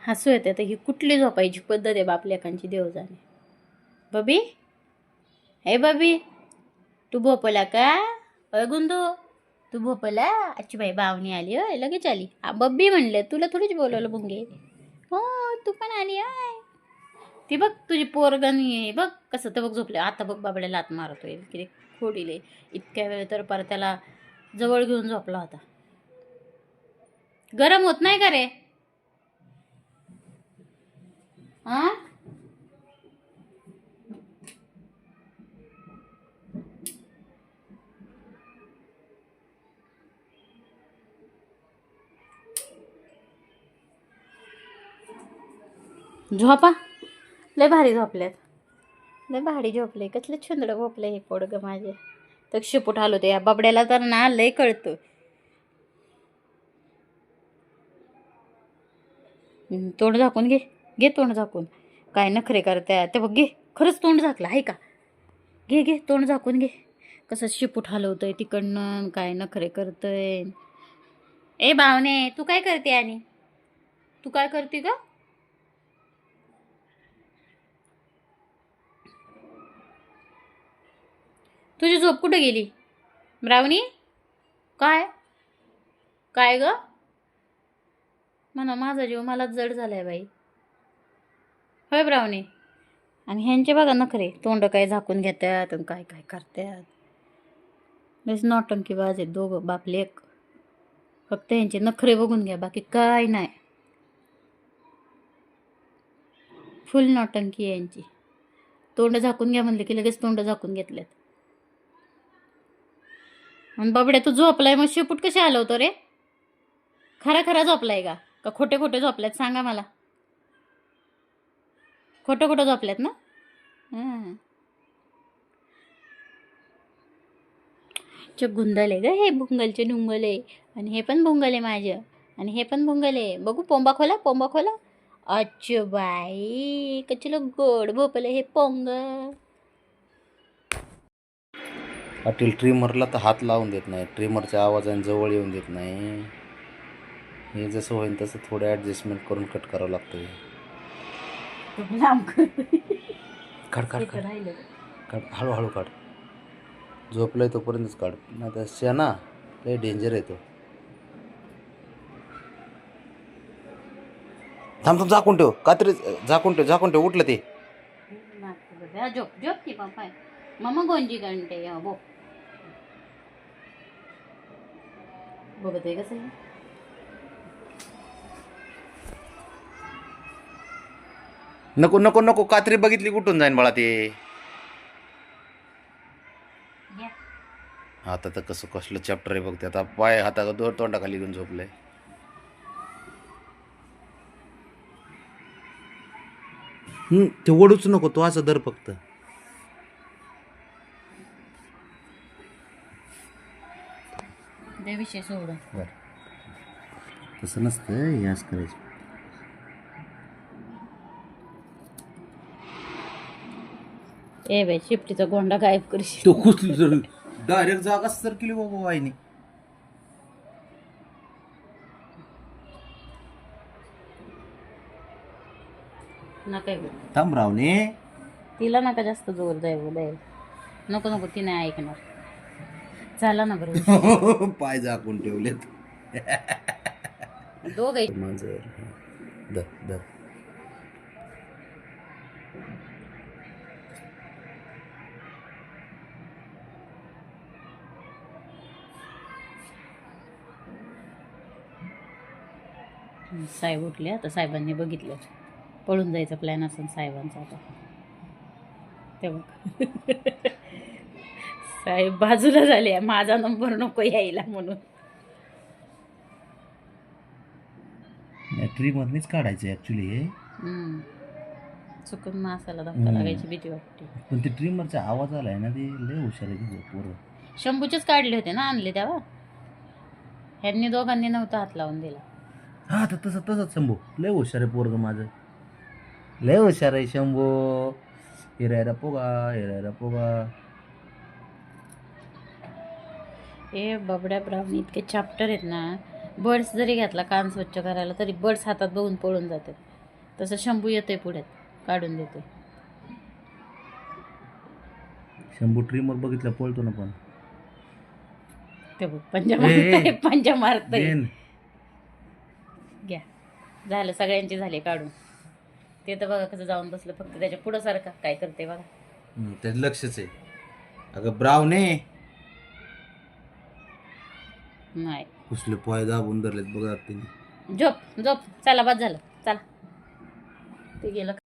हसू येते तर ही कुठली झोपायची पद्धत आहे बाप लेकांची देव जाणे. बबी, हे बबी, तू भोपला का? अय गुंदू, तू भोपला? अच्छी बाई बावणी आली होय, लगेच आली. बब्बी म्हणले, तुला थोडीच बोलवलं बुंगे. हो, तू पण आली होय. ती बघ तुझी पोरगणी बघ कसं तर बघ झोपले. आता बघ बाबड्या लात मारतोय किती खोडीले. इतक्या वेळ तर पर त्याला जवळ घेऊन झोपला होता. गरम होत नाही का रे? हा, झोपा. लय भारी झोपल्यात, लय भारी झोपले. कसले छुंदड झोपले हे पोडग माझे. तर शिपूट आलो ते या बाबड्याला तर ना लय कळतं. तोंड झाकून घे, घे तोंड झाकून. काय नखरे करताय ते बघ. घे, खरंच तोंड झाकलं आहे का? घे घे तोंड झाकून घे. कसं शिपूट हलवतंय तिकडनं, काय नखरे करतंय. ए बावने, तू काय करते? आणि तू काय करते का? तुझी झोप कुठे गेली ब्रावणी? काय काय ग? म्हणा माझा जीव मलाच जड झालाय बाई. होय ब्रावणी. आणि ह्यांचे बघा नखरे, तोंड काय झाकून घेतात आणि काय काय करतात. बेस नौटंकी बाज आहेत दोघं बाप लेक. फक्त ह्यांचे नखरे बघून घ्या, बाकी काय नाही. फुल नौटंकी आहे यांची. तोंड झाकून घ्या म्हणले की लगेच तोंड झाकून घेतल्यात. आणि बाबड्या तू झोपलाय मग शेपूट कसे हलवतो रे? खरा खरा झोपलाय का खोटे खोटे झोपल्यात सांगा मला. खोटं खोटं झोपल्यात ना? गुंदले ग हे भुंगलचे ढुंगले. आणि हे पण भुंगले माझं. आणि हे पण भुंगले. बघू पोंबा खोला, पोंबा खोला. अच्छा बाई, कचलं गोड भोपलं हे पोंग. पाटील ट्रिमरला तर हात लावून देत नाही, ट्रिमरच्या आवाजाने जवळ येऊन देत नाही. हे जसं होईल तसं थोडं ॲडजस्टमेंट करून कट करावं लागतं. काढ काढ काढ काढ, हळूहळू काढ. झोपलंय तोपर्यंतच काढ, नाही तर शेणा लय डेंजर आहे तो. थांब थांब, झाकून ठेव कात्री, झाकून ठेव, झाकून ठेव. उठलं ते. झोप झोप की बापा. मम्मा गोंजी घंटे बो बघतोय कसं. नको नको नको, कात्री बघितली कुठून जाईन बाळा ते. आता तर कसं कसलं चॅप्टर आहे बघते. आता पाय हाता दोन तोंडाखाली घेऊन झोपलंय. ते ओढूच नको, तो असं दर फक्त. विषय सोड. तसं नसतं, हे असं करायचं. ए बाई शिफ्टीचा गोंडा गायब करशील. तो कुठलं डायरेक्ट जागा सर केली बाबा वाईनी. नका थांब रावणे, तिला नका जास्त जोर द्यायला. नको नको, ती नाही ऐकणार. झाला ना बरोबर. पाय झाकून ठेवलेत दोघ माझं. दर दर साहेब उठले. आता साहेबांनी बघितलं, पळून जायचा प्लॅन असेल साहेबांचा. आता तेव्हा साहेब बाजूला झाले, माझा नंबर नको यायला म्हणून. ट्री मधलीच काढायचं ऍक्च्युली हे. चुकून मासाला धक्का लागायची भीती वाटते. पण ते ट्रिमरचा आवाज आलाय ना, ते लय हुशार आहे पोरं. शंभूचेच काढले होते ना, आणले तेव्हा. ह्यांनी दोघांनी नव्हता हात लावून दिला. हा तर तसं तसंच शंभू लय हुशार आहे पोरग माझं. लय हुशार आहे शंभू. हिरायरा पोगा, हिरायरा पोगा. हे बबड्या ब्राह्मणी इतके चॅप्टर आहेत ना. बर्ड्स जरी घातला कान स्वच्छ करायला तरी बर्ड्स हातात बघून पळून जातात. तसं शंभू येतोय पुढ्यात काढून देतोय. शंभू ट्रिमर बघितलं पळतो ना पण. ते बघ पंजा मारतोय, पंजा मारतोय. देन. घ्या, झालं, सगळ्यांचे झाले काढून. ते तर बघा कसं जाऊन बसलं, फक्त त्याच्या पुढं सारखं काय करते बघा. त्याचं लक्षच आहे. अगं ब्रावने नाही, कुसले पाय दाबून धरलेत बघा तिने. झोप झोप, चला बस झालं, चला. ते गेलं.